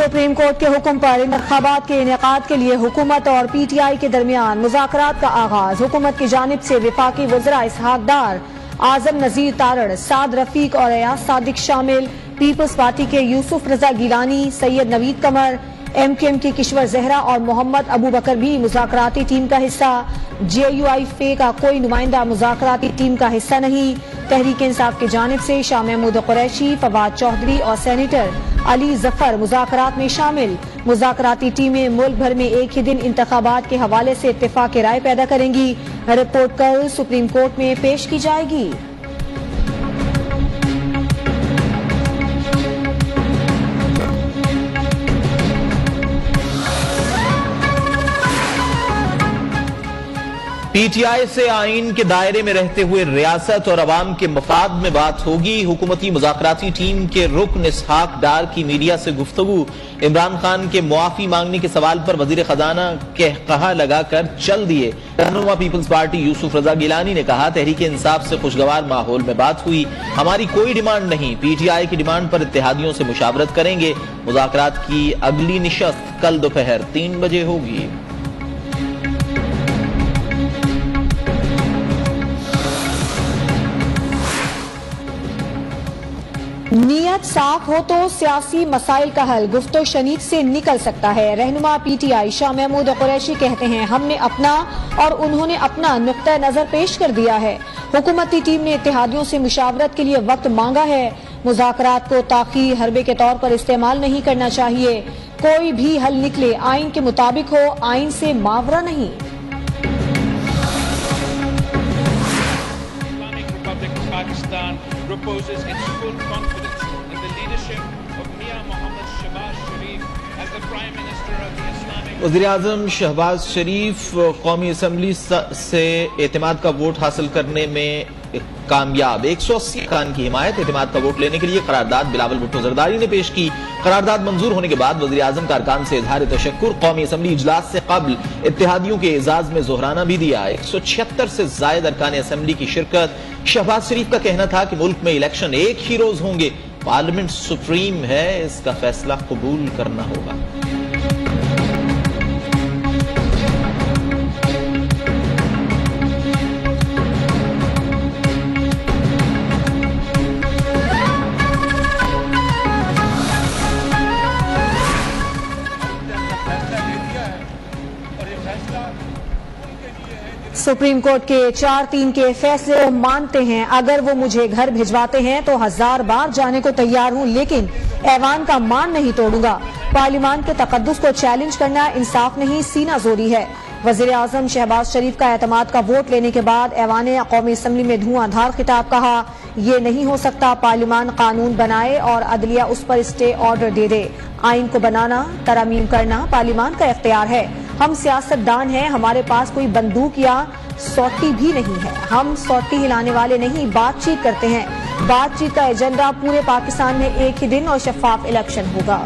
Supreme court के हुक्म पर इंतखाबात के इनेकाद के लिए हुकूमत और PTI के दरमियान मुज़ाकरात का आगाज। हुकूमत की जानिब से वफाकी वज़रा इसहाक डार, आजम नजीर तारड़, साद रफीक और अयाज सादिक शामिल, पीपल्स पार्टी के यूसुफ रजा गिलानी, सैयद नवीद कमर, MKM की किश्वर जहरा और मोहम्मद अबू बकर भी मुज़ाकराती टीम का हिस्सा। JUI का कोई नुमाइंदा मुज़ाकराती टीम का हिस्सा नहीं। तहरीक इंसाफ की जानिब से शाह महमूद कुरैशी, फवाद चौधरी और सेनेटर अली जफर मुज़ाकरात में शामिल। मुज़ाकराती टीमें मुल्क भर में एक ही दिन इंतखाबात के हवाले से इत्तेफाक राय पैदा करेंगी। रिपोर्ट कल सुप्रीम कोर्ट में पेश की जाएगी। PTI से आइन के दायरे में रहते हुए रियासत और अवाम के मफाद में बात होगी। हुकूमती मुज़ाकराती टीम के रुकन इसहाक डार की मीडिया से गुफ्तगू। इमरान खान के मुआफी मांगने के सवाल पर वजीर खजाना कहकहा लगाकर चल दिए। रहनुमा पीपल्स पार्टी यूसुफ रजा गिलानी ने कहा, तहरीक इंसाफ से खुशगवार माहौल में बात हुई। हमारी कोई डिमांड नहीं, PTI की डिमांड पर इत्तेहादियों से मुशावरत करेंगे। मुज़ाकरात की अगली निशस्त कल दोपहर 3 बजे होगी। नीयत साफ हो तो सियासी मसाइल का हल गुफ्तो शनीद से निकल सकता है। रहनुमा PTI शाह महमूद कुरैशी कहते हैं, हमने अपना और उन्होंने अपना नुक्ता नजर पेश कर दिया है। हुकूमती टीम ने इत्तेहादियों से मुशावरत के लिए वक्त मांगा है। मुज़ाकरात को ताख़ीर हरबे के तौर पर इस्तेमाल नहीं करना चाहिए। कोई भी हल निकले आइन के मुताबिक हो, आइन से मावरा नहीं। Proposes its full confidence in the leadership of Mia Mohammed Shahbaz Sharif as the Prime Minister of the Islamic. वज़ीर-ए-आज़म शहबाज शरीफ कौमी असम्बली से एतमाद का वोट हासिल करने में कामयाब। 180 खान की हिमायत। एतमाद का वोट लेने के लिए करारदाद बिलावल भुट्टो जरदारी ने पेश की। करारदाद मंजूर होने के बाद वज़ीर-ए-आज़म का अरकान से इजहार तशक्कुर। कौमी असम्बली इजलास से कबल इत्तेहादियों के एजाज में जोहराना भी दिया। 176 से जायद अरकान असम्बली की शिरकत। शहबाज शरीफ का कहना था कि मुल्क में इलेक्शन एक ही रोज होंगे। पार्लियामेंट सुप्रीम है, इसका फैसला कबूल करना होगा। सुप्रीम कोर्ट के 4-3 के फैसले को मानते हैं। अगर वो मुझे घर भिजवाते हैं तो 1000 बार जाने को तैयार हूं, लेकिन ऐवान का मान नहीं तोड़ूंगा। पार्लियामान के तकद्दुस को चैलेंज करना इंसाफ नहीं, सीना जोरी है। वजीर आजम शहबाज शरीफ का एतमाद का वोट लेने के बाद ऐवान कौमी असम्बली में धुआंधार खिताब। कहा, ये नहीं हो सकता, पार्लियामान कानून बनाए और अदलिया उस पर स्टे ऑर्डर दे दे। आइन को बनाना, तरमीम करना पार्लियामान का इख्तियार है। हम सियासतदान हैं, हमारे पास कोई बंदूक या सौटी भी नहीं है। हम सौटी हिलाने वाले नहीं, बातचीत करते हैं। बातचीत का एजेंडा पूरे पाकिस्तान में एक ही दिन और शफाफ इलेक्शन होगा।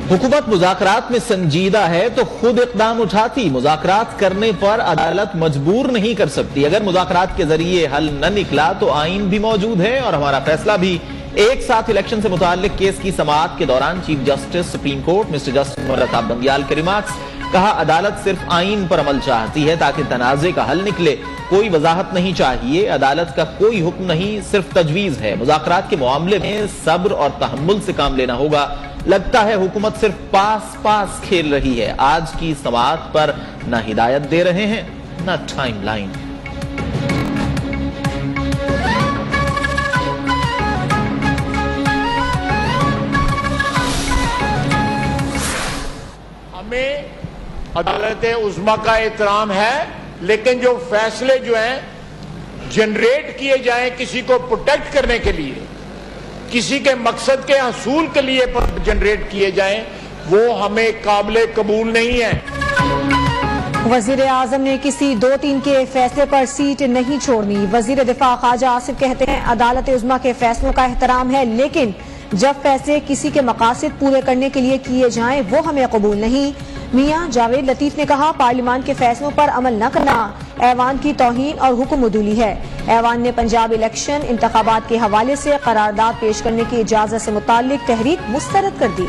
हुकूमत मुज़ाकरात में संजीदा है तो खुद इक़दाम उठाती। मुज़ाकरात करने पर अदालत मजबूर नहीं कर सकती। अगर मुज़ाकरात के जरिए हल न निकला तो आइन भी मौजूद है और हमारा फैसला भी। एक साथ इलेक्शन से मुताल्लिक केस की समाअत के दौरान chief justice supreme court mister justice Muharram Bandial के रिमार्क्स। कहा, अदालत सिर्फ आइन पर अमल चाहती है ताकि तनाज़े का हल निकले। कोई वजाहत नहीं चाहिए, अदालत का कोई हुक्म नहीं, सिर्फ तजवीज है। मुज़ाकरात के मामले में सब्र और तहम्मुल से काम लेना होगा। लगता है हुकूमत सिर्फ पास खेल रही है। आज की समाअत पर न हिदायत दे रहे हैं न टाइम लाइन। हमें अदालत उज़्मा का एहतराम है, लेकिन जो फैसले जो हैं जनरेट किए जाएं किसी को प्रोटेक्ट करने के लिए, किसी के मकसद के हसूल के लिए जनरेट किए जाएं, वो हमें काबिल कबूल नहीं है। वजीर आजम ने किसी 2-3 के फैसले पर सीट नहीं छोड़नी। वजीर दिफा ख्वाजा आसिफ कहते हैं अदालत उज़्मा के फैसलों का एहतराम है, लेकिन जब फैसले किसी के मकासद पूरे करने के लिए किए जाएं वो हमें कबूल नहीं। मियां जावेद लतीफ ने कहा पार्लियामान के फैसलों पर अमल न करना ऐवान की तौहीन और हुक्म उदूली है। ऐवान ने पंजाब इलेक्शन इंतखाबात के हवाले से करारदाद पेश करने की इजाजत से मुताल्लिक तहरीक मुस्तरद कर दी।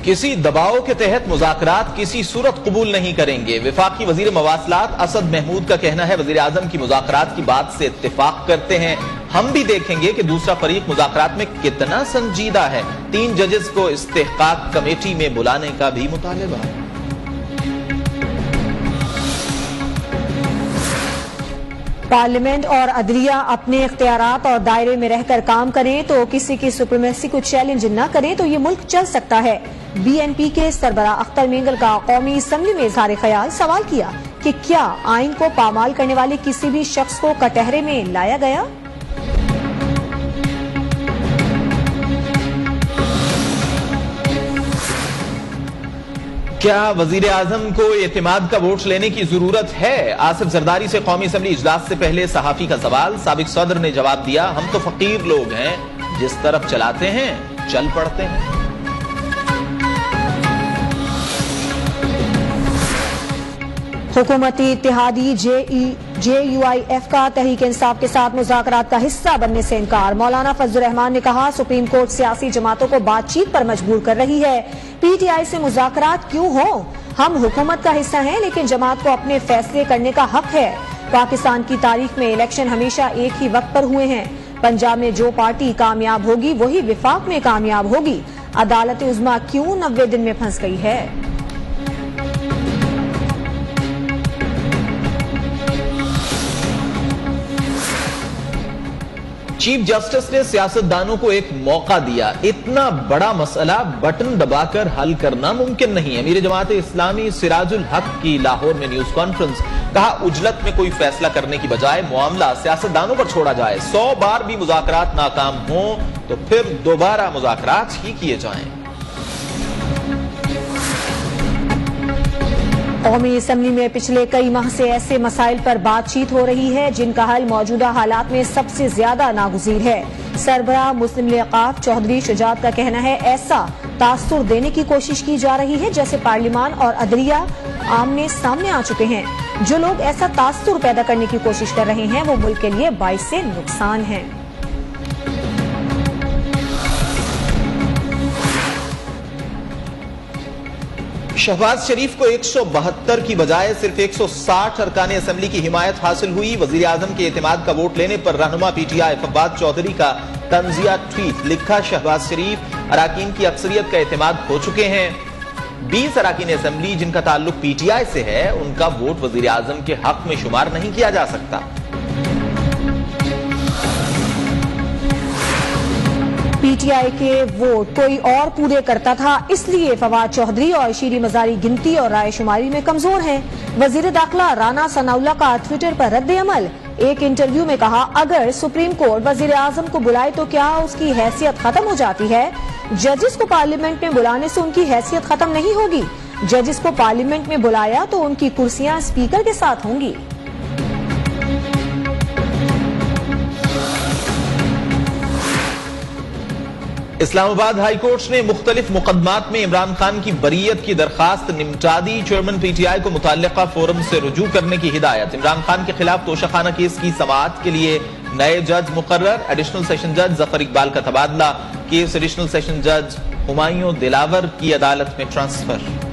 किसी दबाव के तहत मुज़ाकरात किसी सूरत कबूल नहीं करेंगे। वफाकी वजीर मवासलात असद महमूद का कहना है वजीर आजम की मुज़ाकरात की बात से इत्तेफाक करते हैं, हम भी देखेंगे कि दूसरा फरीक मुज़ाकरात में कितना संजीदा है। 3 जजेस को इस्तेहकाक कमेटी में बुलाने का भी मुतालबा। पार्लियामेंट और अदलिया अपने इख्तियारात और दायरे में रहकर काम करें तो किसी की सुप्रीमेसी को चैलेंज न करें तो ये मुल्क चल सकता है। BNP के सरबराह अख्तर मेंगल का कौमी असम्बली में इजहार ख्याल सवाल किया कि क्या आइन को पामाल करने वाले किसी भी शख्स को कटहरे में लाया गया। क्या वजीर आजम को एतमाद का वोट लेने की जरूरत है? आसिफ जरदारी से कौमी असम्बली इजलास से पहले सहाफी का सवाल। साबिक सदर ने जवाब दिया हम तो फकीर लोग हैं, जिस तरफ चलाते हैं चल पड़ते हैं। हुकूमती इत्तेहादी JUIF का तहरीक इंसाफ के साथ मुज़ाकरात का हिस्सा बनने से इनकार। मौलाना फजलुर रहमान ने कहा सुप्रीम कोर्ट सियासी जमातों को बातचीत पर मजबूर कर रही है। PTI से मुज़ाकरात क्यों हो? हम हुकूमत का हिस्सा हैं, लेकिन जमात को अपने फैसले करने का हक है। पाकिस्तान की तारीख में इलेक्शन हमेशा एक ही वक्त पर हुए हैं। पंजाब में जो पार्टी कामयाब होगी वही विफाक में कामयाब होगी। अदालत उज़्मा क्यों 90 दिन में फंस गई है? चीफ जस्टिस ने सियासतदानों को एक मौका दिया। इतना बड़ा मसला बटन दबाकर हल करना मुमकिन नहीं है। मीर जमात इस्लामी सिराजुल हक की लाहौर में न्यूज कॉन्फ्रेंस, कहा उजलत में कोई फैसला करने की बजाय मामला सियासतदानों पर छोड़ा जाए। 100 बार भी मुज़ाकरात नाकाम हो तो फिर दोबारा मुज़ाकरात ही किए जाएं। कौमी असम्बली में पिछले कई माह से ऐसे मसाइल पर बातचीत हो रही है जिनका हल मौजूदा हालात में सबसे ज्यादा नागुज़ीर है। सरबराह मुस्लिम लीग औक़ाफ चौधरी शुजात का कहना है ऐसा तासुर देने की कोशिश की जा रही है जैसे पार्लियामान और अदलिया आमने सामने आ चुके हैं। जो लोग ऐसा तासुर पैदा करने की कोशिश कर रहे हैं वो मुल्क के लिए बाइस से नुकसान है। शहबाज शरीफ को 172 की बजाय सिर्फ 160 अरकान असम्बली की हिमायत हासिल हुई। वजीर आजम के एतमाद का वोट लेने पर रहनुमा PTI फवाद चौधरी का तंजिया ट्वीट। लिखा शहबाज शरीफ अराकीन की अक्सरियत का एतमाद हो चुके हैं। 20 अराकीन असम्बली जिनका ताल्लुक PTI से है उनका वोट वजीर आजम के हक में शुमार नहीं किया जा सकता। PTI के वोट कोई और पूरे करता था, इसलिए फवाद चौधरी और शीरी मजारी गिनती और राय शुमारी में कमजोर हैं। वजीर दाखिला राना सनाउल्लाह का ट्विटर पर रद्द अमल। एक इंटरव्यू में कहा अगर सुप्रीम कोर्ट वजीर आजम को बुलाए तो क्या उसकी हैसियत खत्म हो जाती है? जजेस को पार्लियामेंट में बुलाने से उनकी हैसियत खत्म नहीं होगी। जजेस को पार्लियामेंट में बुलाया तो उनकी कुर्सियां स्पीकर के साथ होंगी। इस्लामाबाद हाई कोर्ट ने मुख्तलिफ मुकदमात में इमरान खान की बरीयत की दरखास्त निपटा दी। चेयरमैन PTI को मुतल्लिका फोरम से रुजू करने की हिदायत। इमरान खान के खिलाफ तोशाखाना केस की समाअत के लिए नए जज मुकर्रर। एडिशनल सेशन जज जफर इकबाल का तबादला। केस एडिशनल सेशन जज हुमायूं दिलावर की अदालत में ट्रांसफर।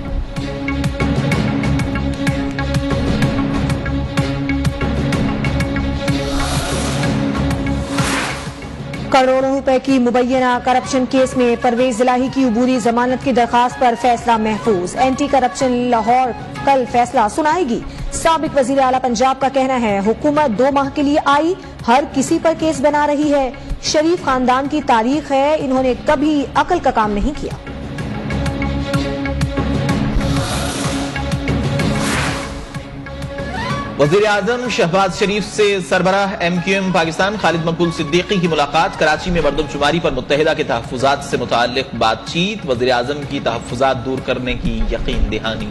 करोड़ों रुपए की मुबैना करप्शन केस में परवेज इलाही की अबूरी जमानत की दरखास्त पर फैसला महफूज। एंटी करप्शन लाहौर कल फैसला सुनाएगी। साबिक वजीर आला पंजाब का कहना है हुकूमत 2 माह के लिए आई, हर किसी पर केस बना रही है। शरीफ खानदान की तारीख है, इन्होंने कभी अकल का काम नहीं किया। वज़ीर आज़म शहबाज शरीफ से सरबराह MQM पाकिस्तान खालिद मकबूल सिद्दीकी की मुलाकात। कराची में मरदमशुमारी पर मुत्तहिदा के तहफ़्फ़ुज़ात से मुताल्लिक़ बातचीत। वज़ीर आज़म की तहफ़्फ़ुज़ात दूर करने की यकीन दहानी।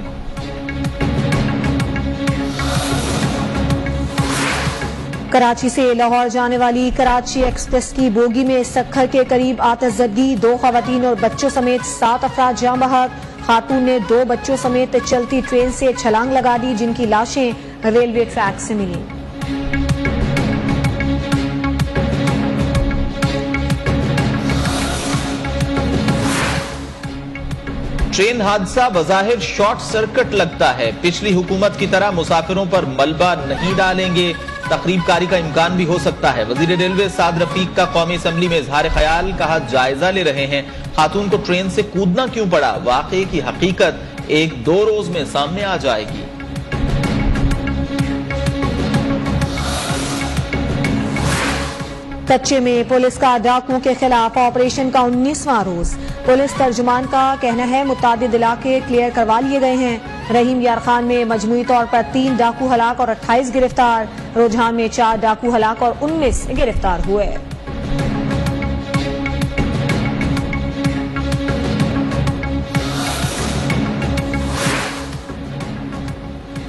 कराची से लाहौर जाने वाली कराची एक्सप्रेस की बोगी में सक्खर के करीब आतिशज़दगी। 2 ख़वातीन और बच्चों समेत 7 अफराद जाँ बहक। खातून ने 2 बच्चों समेत चलती ट्रेन से छलांग लगा दी, जिनकी लाशें रेलवे ट्रैक से मिली। ट्रेन हादसा बज़ाहिर शॉर्ट सर्किट लगता है। पिछली हुकूमत की तरह मुसाफिरों पर मलबा नहीं डालेंगे, तकरीबकारी का इम्कान भी हो सकता है। वज़ीर रेलवे साद रफीक का कौमी असम्बली में इजहार ख्याल। कहा, जायजा ले रहे हैं खातून को ट्रेन से कूदना क्यों पड़ा, वाकये की हकीकत 1-2 रोज में सामने आ जाएगी। कच्चे में पुलिस का डाकुओं के खिलाफ ऑपरेशन का 19वां रोज। पुलिस तर्जुमान का कहना है मुतादिद इलाके क्लियर करवा लिए गए हैं। रहीम यार खान में मजमूई तौर पर 3 डाकू हलाक और 28 गिरफ्तार। रुझान में 4 डाकू हलाक और 19 गिरफ्तार हुए।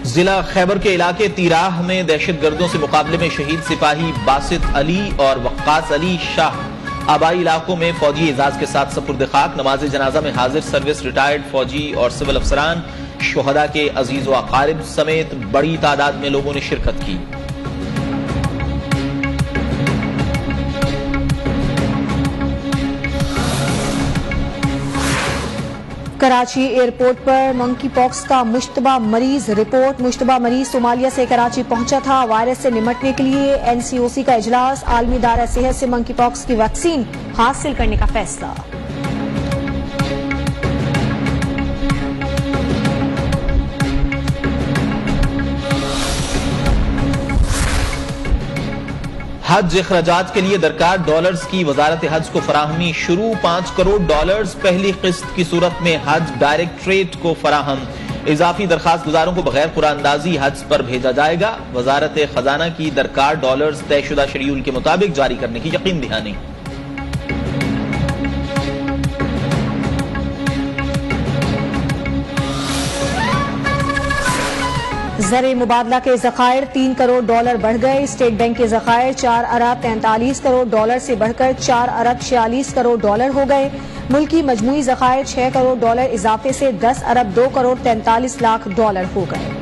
जिला खैबर के इलाके तीराह में दहशतगर्दों से मुकाबले में शहीद सिपाही बासित अली और वक्कास अली शाह आबाई इलाकों में फौजी एजाज के साथ सपुर्द खाक। नमाज जनाजा में हाजिर सर्विस रिटायर्ड फौजी और सिविल अफसरान, शोहदा के अजीज व अकारिब समेत बड़ी तादाद में लोगों ने शिरकत की। कराची एयरपोर्ट पर मंकी पॉक्स का मुश्तबा मरीज रिपोर्ट। मुश्तबा मरीज सोमालिया से कराची पहुंचा था। वायरस से निपटने के लिए NCOC का इजलास। आलमी इदारा सेहत से मंकी पॉक्स की वैक्सीन हासिल करने का फैसला। हज अखराजात के लिए दरकार डॉलर्स की वजारत हज को फराहमी शुरू। $5 करोड़ पहली किस्त की सूरत में हज डायरेक्टरेट को फराहम। इजाफी दरखास्त गुजारों को बगैर कुरानंदाजी हज पर भेजा जाएगा। वजारत खजाना की दरकार डॉलर्स तयशुदा शेड्यूल के मुताबिक जारी करने की यकीन दहानी। ज़र मुबादला के ज़खायर $3 करोड़ बढ़ गए। स्टेट बैंक के ज़खायर $4 अरब 43 करोड़ से बढ़कर $4 अरब 46 करोड़ हो गए। मुल्की मजमूई ज़खायर $6 करोड़ इजाफे से $10 अरब 2 करोड़ 43 लाख डॉलर हो गए।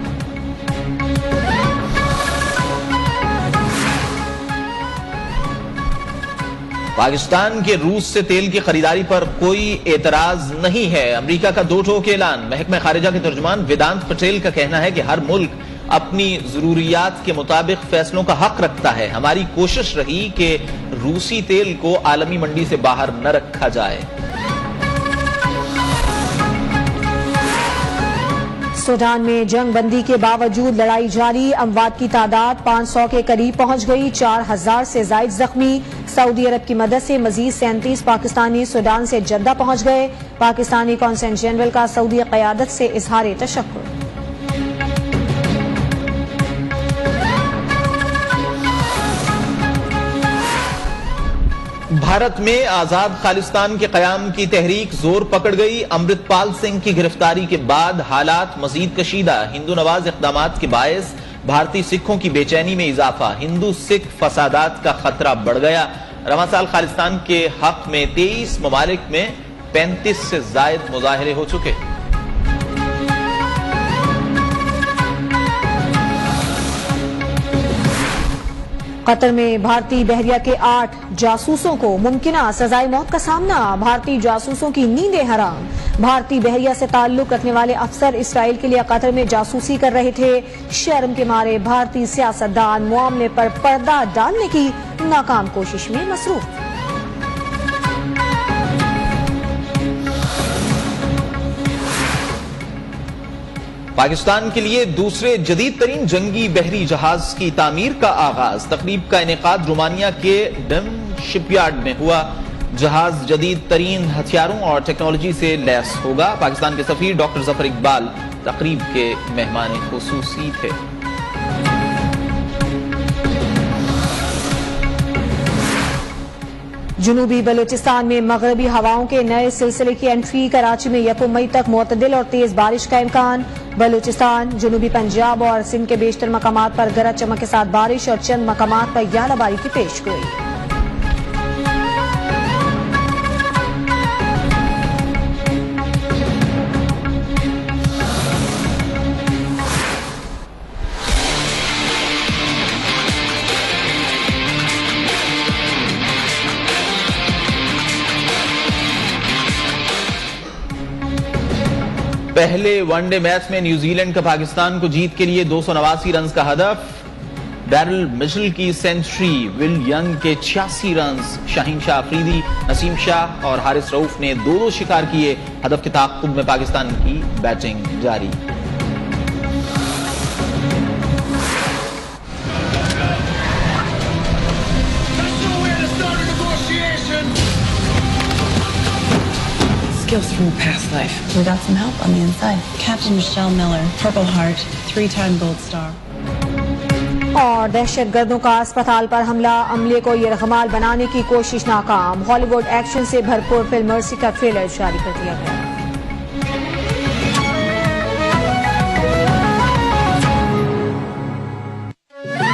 पाकिस्तान के रूस से तेल की खरीदारी पर कोई एतराज नहीं है। अमेरिका का 2 टोक ऐलान। महकमा खारिजा के तर्जुमान वेदांत पटेल का कहना है कि हर मुल्क अपनी जरूरियात के मुताबिक फैसलों का हक रखता है। हमारी कोशिश रही कि रूसी तेल को आलमी मंडी से बाहर न रखा जाए। सूडान में जंग बंदी के बावजूद लड़ाई जारी। अमवात की तादाद 500 के करीब पहुंच गई। 4000 से जायद जख्मी। सऊदी अरब की मदद से मजीद 37 पाकिस्तानी सूडान से जद्दा पहुंच गए। पाकिस्तानी कौंसल जनरल का सऊदी क़यादत से इजहार तशक्कुर। भारत में आजाद खालिस्तान के कयाम की तहरीक जोर पकड़ गई। अमृतपाल सिंह की गिरफ्तारी के बाद हालात मजीद कशीदा। हिंदू नवाज इक़दामात के बायस भारतीय सिखों की बेचैनी में इजाफा। हिंदू सिख फसादात का खतरा बढ़ गया। रवां साल खालिस्तान के हक में 23 ममालिक में 35 से जायद मुजाहरे हो चुके। कतर में भारतीय बहरिया के 8 जासूसों को मुमकिना सजाए मौत का सामना। भारतीय जासूसों की नींदें हराम। भारतीय बहरिया से ताल्लुक रखने वाले अफसर इसराइल के लिए कतर में जासूसी कर रहे थे। शर्म के मारे भारतीय सियासतदान मामले पर पर्दा डालने की नाकाम कोशिश में मसरूफ। पाकिस्तान के लिए दूसरे जदीद तरीन जंगी बहरी जहाज की तामीर का आगाज। तकरीब का इनेकाद रोमानिया के डम शिपयार्ड में हुआ। जहाज जदीद तरीन हथियारों और टेक्नोलॉजी से लैस होगा। पाकिस्तान के सफीर डॉक्टर जफर इकबाल तकरीब के मेहमान खुसूसी थे। जुनूबी बलूचिस्तान में मगरबी हवाओं के नए सिलसिले की एंट्री। कराची में 1 मई तक मुतदिल और तेज बारिश का इम्कान। बलूचिस्तान, जुनूबी पंजाब और सिंध के बेशतर मकामात पर गरज चमक के साथ बारिश और चंद मकामात पर यालाबारी की पेशगोई। पहले वनडे मैच में न्यूजीलैंड का पाकिस्तान को जीत के लिए 289 रन का हदफ। डैरिल मिशेल की सेंचुरी, विल यंग के 86 रन, शाहीन शाह अफरीदी, नसीम शाह और हारिस रऊफ ने 2-2 शिकार किए। हदफ के ताक़ुब में पाकिस्तान की बैटिंग जारी। Skills from a past life. We got some help on the inside. Captain Michelle Miller, Purple Heart, 3-time Gold Star. और दहशतगर्दों का अस्पताल पर हमला, अमले को यरगमाल बनाने की कोशिश नाकाम। हॉलीवुड एक्शन से भरपूर फिल्म मर्सी का ट्रेलर जारी कर दिया गया।